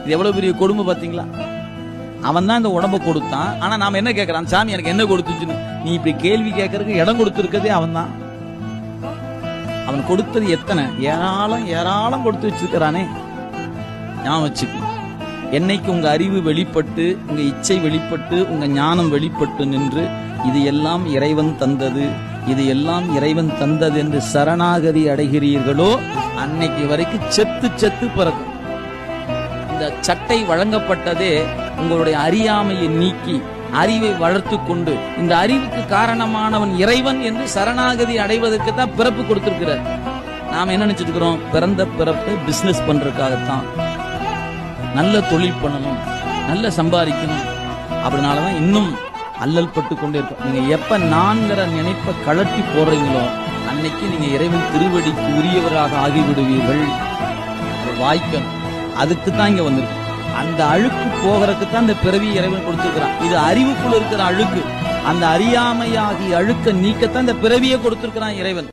இது எவ்வளவு பெரிய கொடுமை பாத்தீங்களா? அவன் தான் இந்த உடம்ப கொடுத்தான். ஆனா நாம என்ன கேட்கறான்? சாமி எனக்கு என்ன கொடுத்துச்சுன்னு. நீ இப்படி கேள்வி கேட்கறதுக்கு இடம் கொடுத்திருக்கதே அவன் தான். அவன் கொடுத்தது எத்தனை ஏராளம் ஏராளம் கொடுத்து வச்சிருக்கிறானே. ஞாபகம் வச்சுக்கணும். என்னைக்கு உங்க அறிவு வெளிப்பட்டு, உங்க இச்சை வெளிப்பட்டு, உங்க ஞானம் வெளிப்பட்டு நின்று இது எல்லாம் இறைவன் தந்தது, இது எல்லாம் இறைவன் தந்தது என்று சரணாகதி அடைகிறீர்களோ அன்னைக்கு வரைக்கும் செத்து செத்து பிறக்கும். இந்த சட்டை வழங்கப்பட்டதே உங்களுடைய அறியாமையை நீக்கி அறிவை வளர்த்து கொண்டு, இந்த அறிவுக்கு காரணமானவன் இறைவன் என்று சரணாகதி அடைவதற்கு தான் பிறப்பு கொடுத்திருக்கிறார். நாம என்ன நினைச்சிட்டு இருக்கிறோம்? பிறந்த பிறப்பு பிசினஸ் பண்றதுக்காகத்தான், நல்ல தொழில் பண்ணணும், நல்ல சம்பாதிக்கணும். அப்படினாலதான் இன்னும் அல்லல் பட்டு கொண்டே இருக்கும். நீங்க எப்ப நான்கிற நினைப்ப கலட்டி போடுறீங்களோ அன்னைக்கு நீங்க இறைவன் திருவடிக்கு உரியவராக ஆகிவிடுவீர்கள். வாய்க்கணும். அதுக்கு தான் இங்க வந்திருக்கு. அந்த அழுக்கு போகிறதுக்கு தான் இந்த பிறவி இறைவன் கொடுத்திருக்கிறான். இது அறிவுக்குள்ள இருக்கிற அழுக்கு. அந்த அறியாமையாகி அழுக்க நீக்கத்தான் இந்த பிறவியை கொடுத்திருக்கிறான் இறைவன்.